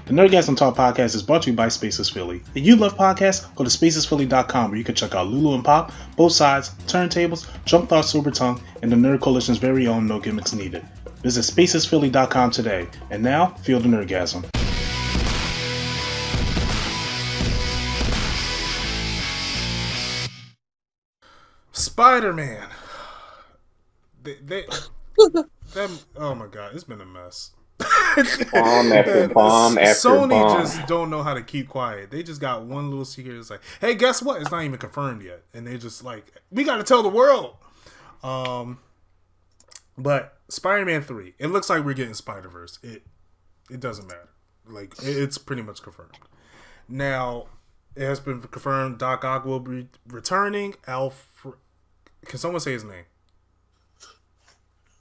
The Nerdgasm Talk podcast is brought to you by Spaces Philly. If you love podcasts, go to spacesphilly.com where you can check out Lulu and Pop, Both Sides, Turntables, Jump Thought Super Tongue, and the Nerd Coalition's very own No Gimmicks Needed. Visit spacesphilly.com today. And now, feel the Nerdgasm. Spider-Man. Oh my god, it's been a mess. Bomb after bomb after Sony bomb. just don't know how to keep quiet. They just got one little secret. It's like, hey, guess what? It's not even confirmed yet, and they just like, we got to tell the world. But Spider-Man 3, it looks like we're getting Spider-Verse. It doesn't matter. Like, it's pretty much confirmed. Now, it has been confirmed Doc Ock will be returning. Alfred, can someone say his name?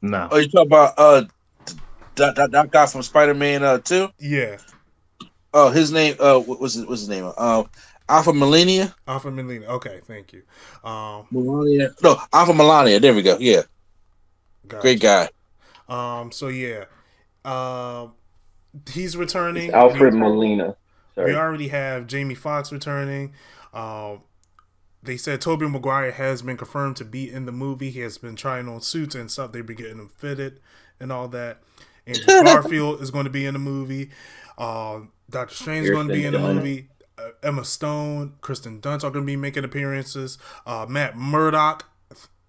No. Oh, you talking about that guy from Spider-Man 2? Yeah. Oh, his name. What's his name? Alpha Melania. Alpha Melania. Okay, thank you. Melania. No, Alpha Melania. There we go. Yeah. Gotcha. Great guy. So yeah. He's returning. It's Alfred Molina. Sorry. We already have Jamie Foxx returning. They said Tobey Maguire has been confirmed to be in the movie. He has been trying on suits and stuff. They've been getting him fitted and all that. Andrew Garfield is going to be in the movie. Doctor Strange is going to be in the movie. Emma Stone, Kristen Dunst are going to be making appearances. Matt Murdock,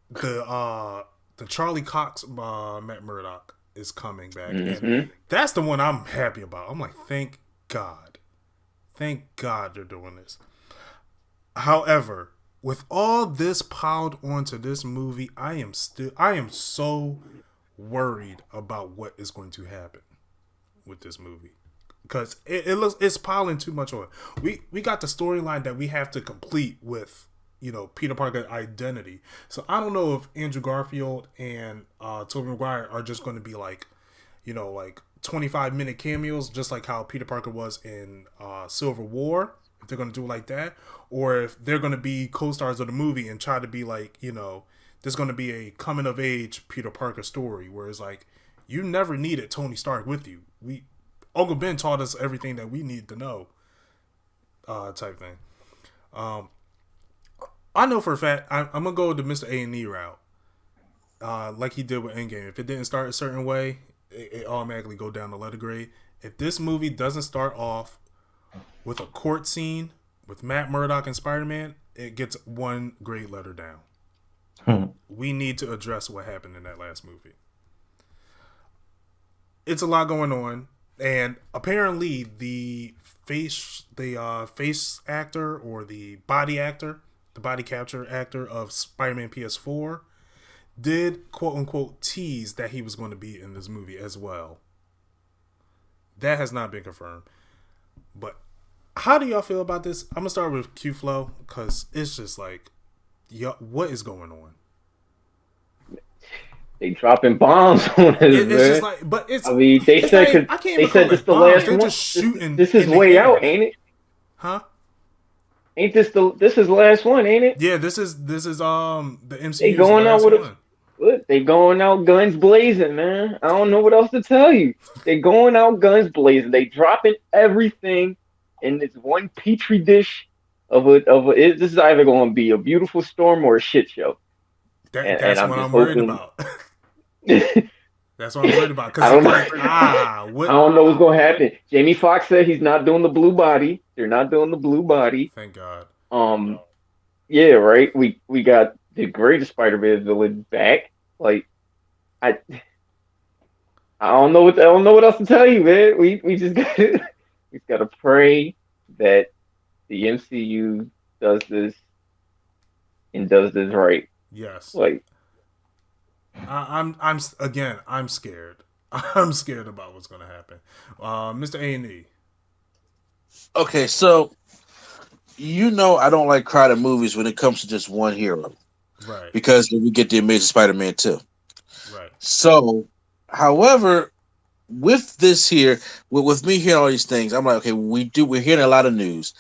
the Charlie Cox Matt Murdock is coming back. Mm-hmm. And that's the one I'm happy about. I'm like, thank God. Thank God they're doing this. However, with all this piled onto this movie, I am so worried about what is going to happen with this movie. Because it's piling too much on. We got the storyline that we have to complete with, Peter Parker's identity. So I don't know if Andrew Garfield and Tobey Maguire are just going to be like 25-minute cameos, just like how Peter Parker was in Civil War. If they're going to do it like that, or if they're going to be co-stars of the movie and try to be like, there's going to be a coming of age Peter Parker story where it's like, you never needed Tony Stark with you. Uncle Ben taught us everything that we need to know, type thing. I know for a fact, I'm going to go the Mr. A&E route, like he did with Endgame. If it didn't start a certain way, it automatically go down the letter grade. If this movie doesn't start off with a court scene with Matt Murdock and Spider-Man, it gets one grade letter down. We need to address what happened in that last movie. It's a lot going on, and apparently the face actor or the body capture actor of Spider-Man PS4 did quote unquote tease that he was going to be in this movie as well. That has not been confirmed, but how do y'all feel about this? I'm gonna start with Q Flow because it's just like, what is going on? They dropping bombs on us, It's man. just like, but it's. I mean, they it's said not, I can't they even said call this it the bombs. last They're one. just shooting. This is in the way air. out, ain't it? Huh? Ain't this is the last one, ain't it? Yeah, this is the MCU's They going out last with one. Look, they going out guns blazing, man. I don't know what else to tell you. They going out guns blazing. They dropping everything in this one petri dish of a. This is either going to be a beautiful storm or a shit show. That's what I'm worried about. That's what I'm worried about. I don't know. What? I don't know what's going to happen. Jamie Foxx said he's not doing the blue body. They're not doing the blue body. Thank God. Yeah, right. We got the greatest Spider-Man villain back. Like, I don't know what else to tell you, man. We just gotta pray that the MCU does this and does this right. Yes. Like, I'm scared. I'm scared about what's gonna happen. Mr. A&E. Okay, so I don't like crowded movies when it comes to just one hero. Right. Because then we get the Amazing Spider-Man 2. Right. So, however, with this here, with me hearing all these things, I'm like, okay, we're hearing a lot of news.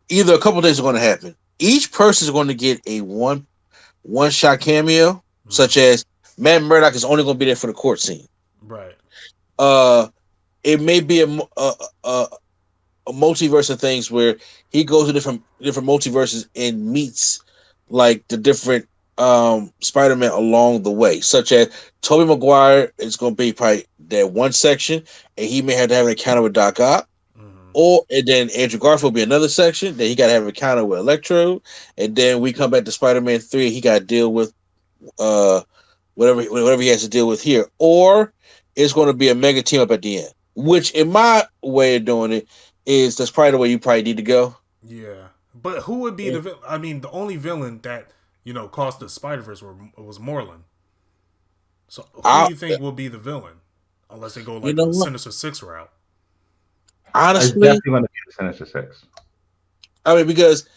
Either a couple of things are going to happen. Each person is going to get a one-shot cameo, such as Matt Murdock is only going to be there for the court scene. Right. It may be a multiverse of things where he goes to different multiverses and meets like the different Spider-Man along the way, such as Tobey Maguire is going to be probably that one section, and he may have to have an encounter with Doc Ock. And then Andrew Garfield will be another section. Then he got to have an encounter with Electro, and then we come back to Spider-Man 3. He got to deal with whatever he has to deal with here, or it's going to be a mega team up at the end. Which, in my way of doing it, that's probably the way you probably need to go. Yeah, but who would be the villain? I mean, the only villain that caused the Spider-Verse was Moreland. So who do you think will be the villain? Unless they go like the Sinister Six route. Honestly, it's definitely going to be the Sinister Six. I mean, because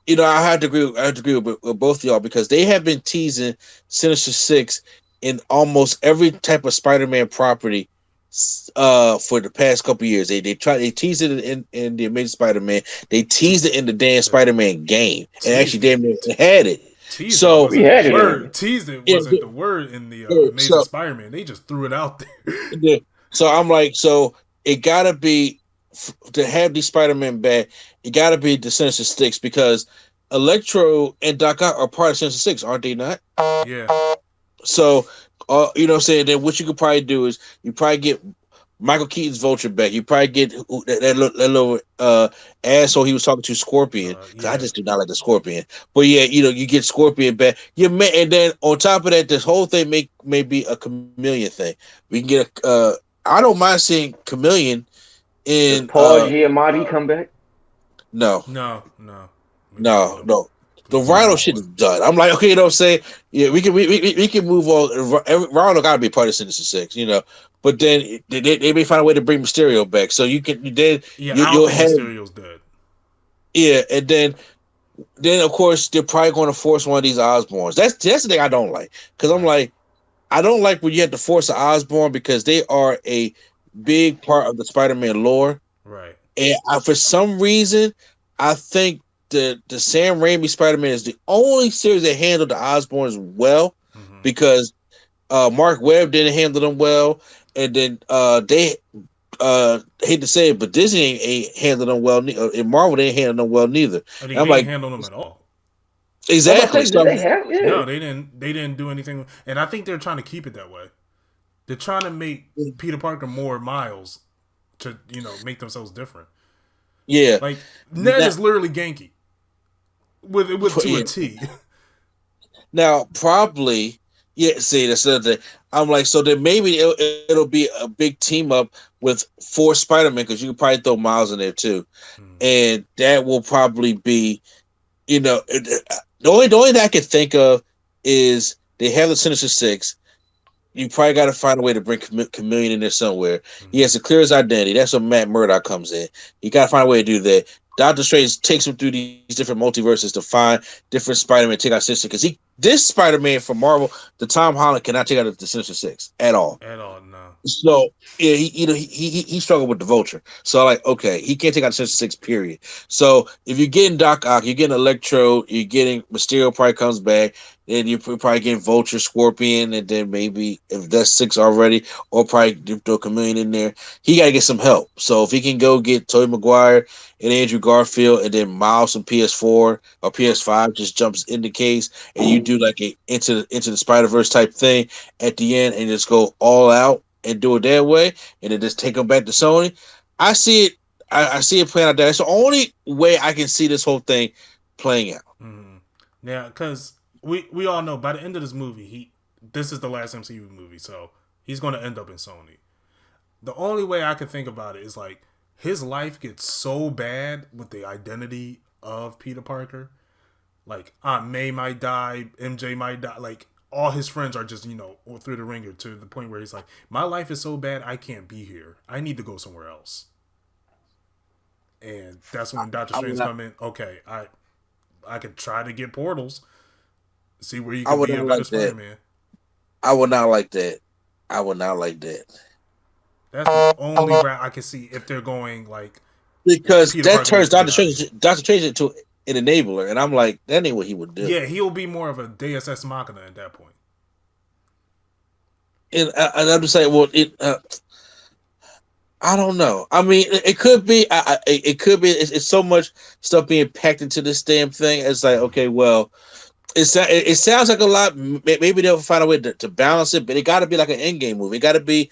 I have to agree with both of y'all, because they have been teasing Sinister Six in almost every type of Spider-Man property for the past couple years. They teased it in the Amazing Spider-Man. They teased it in the damn Spider-Man game, and actually damn near had it. Teased so we had it. Teased it wasn't the word in the Amazing Spider-Man. They just threw it out there. So I'm like, so it gotta be to have these Spider-Man back. It gotta be the Sinister Six, because Electro and Doc Ock are part of Sinister Six, aren't they not? Yeah. So, you know what I'm saying? Then what you could probably do is you probably get Michael Keaton's Vulture back. You probably get that little asshole he was talking to, Scorpion. Yeah. I just do not like the Scorpion. But yeah, you get Scorpion back. And then on top of that, this whole thing may be a Chameleon thing. We can get I don't mind seeing Chameleon in. Does Paul Giamatti come back? No. The Rhino shit is done. I'm like, okay, you know what I'm saying? Yeah, we can move on. Rhino got to be part of Sinister Six, But then they may find a way to bring Mysterio back, so you'll have Mysterio's dead. Yeah, and then of course they're probably going to force one of these Osborns. That's the thing I don't like, because I'm like, I don't like when you have to force an Osborn, because they are a big part of the Spider-Man lore, right? And for some reason, I think the Sam Raimi Spider-Man is the only series that handled the Osborns well, because Mark Webb didn't handle them well, and then they hate to say it, but Disney ain't handled them well, and Marvel they ain't handled them well neither. And they didn't handle them at all. Exactly. No, they didn't. They didn't do anything, and I think they're trying to keep it that way. They're trying to make Peter Parker more Miles to make themselves different. Yeah, like Ned is literally Genki with to a T. Now, probably, yeah. See, that's the other thing. I'm like, so then maybe it'll be a big team up with 4 Spider-Man, because you can probably throw Miles in there too, and that will probably be, the only thing I can think of is they have the Sinister Six. You probably got to find a way to bring Chameleon in there somewhere. He has to clear his identity. That's when Matt Murdock comes in. You got to find a way to do that. Doctor Strange takes him through these different multiverses to find different Spider-Man, take out Sinister, because this Spider-Man from Marvel, the Tom Holland, cannot take out the Sinister Six at all. At all, no. So yeah, he struggled with the Vulture. So like, okay, he can't take out the Sinister Six, period. So if you're getting Doc Ock, you're getting Electro, you're getting Mysterio probably comes back, then you're probably getting Vulture, Scorpion, and then maybe if that's 6 already, or probably throw Chameleon in there. He got to get some help. So if he can go get Tobey Maguire and Andrew Garfield, and then Miles from PS4 or PS5 just jumps in the case, and you do like a into the Spider-Verse type thing at the end, and just go all out and do it that way, and then just take them back to Sony. I see it. I see it playing out there. It's the only way I can see this whole thing playing out. Yeah, because we all know by the end of this movie, this is the last MCU movie, so he's going to end up in Sony. The only way I can think about it is like his life gets so bad with the identity of Peter Parker. Like Aunt May might die, MJ might die. Like all his friends are just through the ringer, to the point where he's like, my life is so bad I can't be here. I need to go somewhere else. And that's when Doctor Strange come in. Okay, I could try to get portals. See where you can be a better Spider-Man. I would not like that. I would not like that. That's the only route I can see if they're going like, because that turns Doctor Strange into an enabler, and I'm like, that ain't what he would do. Yeah, he'll be more of a Deus Ex Machina at that point. And I'm just saying, well, I don't know. I mean, it could be. It could be. It's so much stuff being packed into this damn thing. It's like, okay, well, it sounds like a lot. Maybe they'll find a way to balance it, but it got to be like an end game movie. It got to be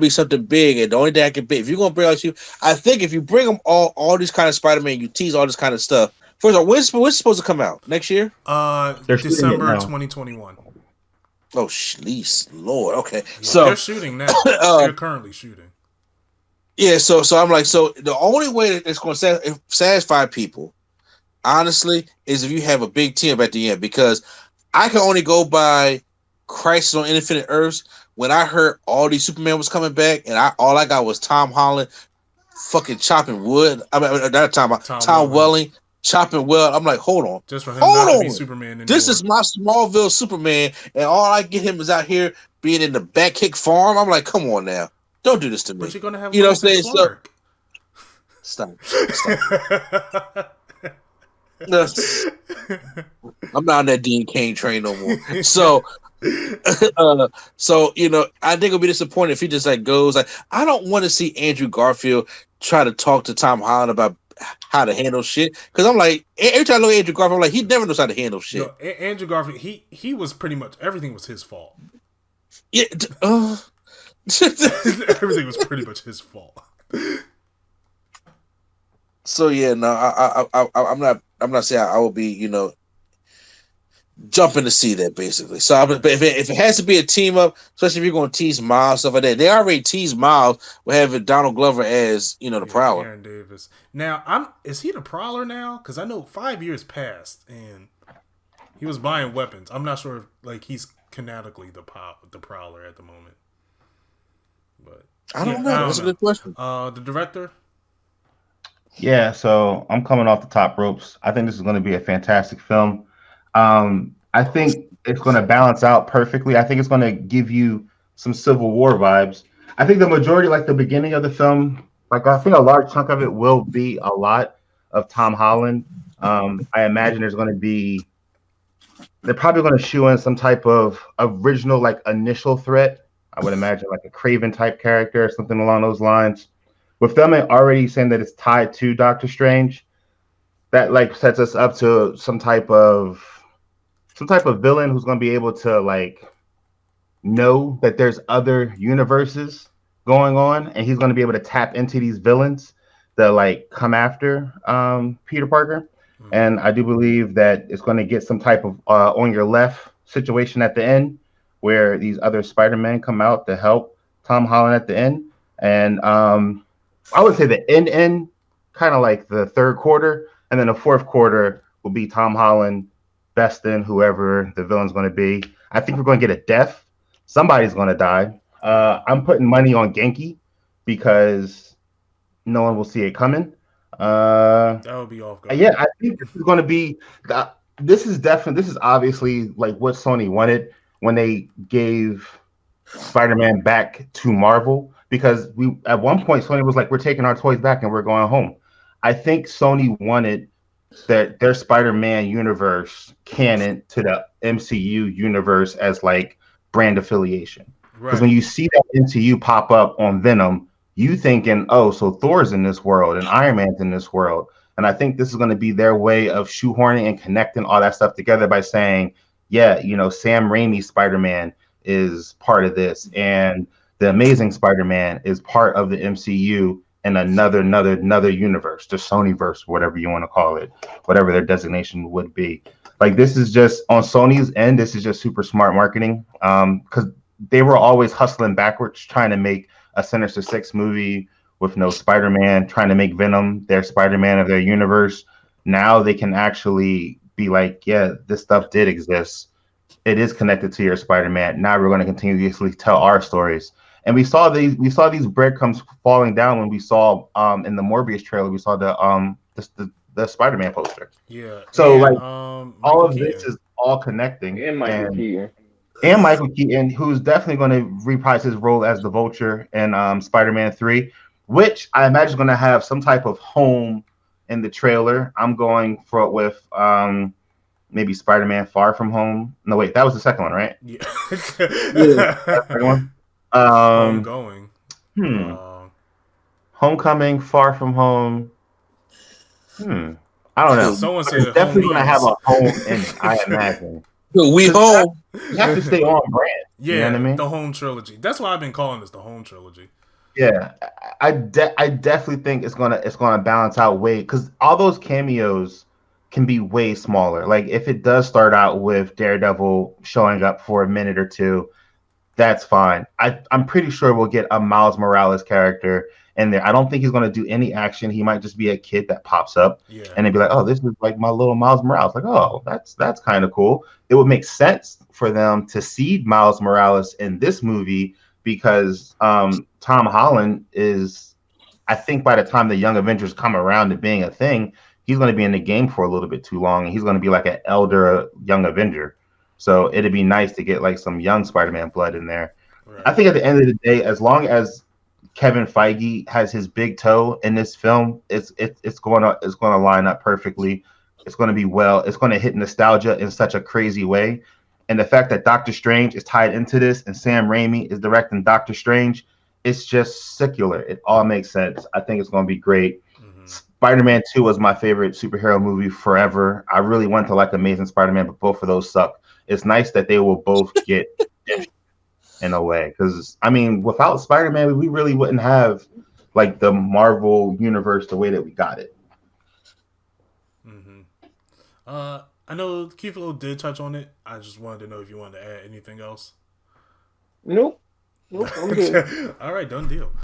something big. And the only thing I can be, if you're gonna bring out I think if you bring them all these kind of Spider-Man, you tease all this kind of stuff. First of all, when's supposed to come out next year? They're shooting it December now. 2021. Oh, please, Lord. Okay, Yeah, so they're shooting now. They're currently shooting. yeah, so I'm like, so the only way that it's going to satisfy people, honestly, is if you have a big team at the end. Because I can only go by Crisis on Infinite Earths. When I heard all these Superman was coming back, and all I got was Tom Holland fucking chopping wood. I mean, not Tom Welling chopping wood. I'm like, hold on, Just for him not to be on. Superman anymore. This is my Smallville Superman, and all I get him is out here being in the back kick farm. I'm like, come on now. Don't do this to me. But you're gonna have what I'm saying? Clark. Stop. I'm not on that Dean Cain train no more. So, I think it'll be disappointing if he just like goes like, I don't want to see Andrew Garfield try to talk to Tom Holland about how to handle shit. Because I'm like, every time I look at Andrew Garfield, I'm like, he never knows how to handle shit. No, Andrew Garfield, he was pretty much everything was his fault. Yeah. Everything was pretty much his fault. So yeah, no, I'm not saying I will be, jumping to see that basically. So, but if it has to be a team up, especially if you're going to tease Miles stuff like that, they already teased Miles with having Donald Glover as the Prowler. Aaron Davis. Now, is he the Prowler now? Because I know 5 years passed and he was buying weapons. I'm not sure if he's canonically the Prowler at the moment. But I don't know. That's a good question. The director. Yeah, so I'm coming off the top ropes. I think this is going to be a fantastic film. I think it's going to balance out perfectly. I think it's going to give you some Civil War vibes. I think the majority, like the beginning of the film, I think a large chunk of it will be a lot of Tom Holland. I imagine they're probably going to shoe in some type of original, initial threat. I would imagine a Craven type character or something along those lines. With them already saying that it's tied to Doctor Strange, that sets us up to some type of villain who's going to be able to know that there's other universes going on, and he's going to be able to tap into these villains that come after Peter Parker. Mm-hmm. And I do believe that it's going to get some type of on your left situation at the end where these other Spider-Men come out to help Tom Holland at the end. And I would say the end kind of like the third quarter, and then the fourth quarter will be Tom Holland besting whoever the villain's going to be. I think we're going to get a death. Somebody's going to die. I'm putting money on Genki because no one will see it coming. That would be off guard. Yeah, I think this is going to be. This is obviously what Sony wanted when they gave Spider-Man back to Marvel. Because at one point Sony was like, we're taking our toys back and we're going home. I think Sony wanted that their Spider-Man universe canon to the MCU universe as brand affiliation. Because when you see that MCU pop up on Venom, you thinking, oh, so Thor's in this world and Iron Man's in this world. And I think this is going to be their way of shoehorning and connecting all that stuff together by saying, yeah, Sam Raimi's Spider-Man is part of this, and the Amazing Spider-Man is part of the MCU in another universe, the Sonyverse, whatever you want to call it, whatever their designation would be. This is just on Sony's end. This is just super smart marketing because they were always hustling backwards, trying to make a Sinister Six movie with no Spider-Man, trying to make Venom their Spider-Man of their universe. Now they can actually be like, yeah, this stuff did exist. It is connected to your Spider-Man. Now we're going to continuously tell our stories. And we saw these breadcrumbs falling down when we saw in the Morbius trailer. We saw the Spider-Man poster. Yeah. So all of this is all connecting. And Michael Keaton. And Michael Keaton, who's definitely going to reprise his role as the Vulture in Spider-Man 3, which I imagine is going to have some type of home in the trailer. I'm going for it with maybe Spider-Man Far From Home. No, wait, that was the second one, right? Yeah. Yeah. Second one. Ongoing. Homecoming, Far From Home. I don't know. Someone But it's said definitely going to have homies. a home in it, I imagine. We Because home. you have to stay on brand. You know what I Yeah, mean? the home trilogy. That's why I've been calling this the home trilogy. Yeah, I definitely think it's gonna balance out way because all those cameos can be way smaller. Like if it does start out with Daredevil showing up for a minute or two, that's fine. I'm pretty sure we'll get a Miles Morales character in there. I don't think he's gonna do any action. He might just be a kid that pops up Yeah. and they'd be like, oh, this is like my little Miles Morales. Like, oh, that's kind of cool. It would make sense for them to seed Miles Morales in this movie because Tom Holland is, I think by the time the Young Avengers come around to being a thing, he's going to be in the game for a little bit too long, and he's going to be like an elder Young Avenger. So it'd be nice to get like some young Spider-Man blood in there. I Right. think at the end of the day, as long as Kevin Feige has his big toe in this film, it's going to line up perfectly. It's going to be well. It's going to hit nostalgia in such a crazy way, and the fact that Doctor Strange is tied into this and Sam Raimi is directing Doctor Strange, it's just secular. It all makes sense. I think it's going to be great. Mm-hmm. Spider-Man 2 was my favorite superhero movie forever. I really went to like Amazing Spider-Man, but both of those suck. It's nice that they will both get in a way because I mean, without Spider-Man, we really wouldn't have like the Marvel universe the way that we got it. Mm-hmm. I know Keith did touch on it. I just wanted to know if you wanted to add anything else. Nope. I'm good. All right, done deal.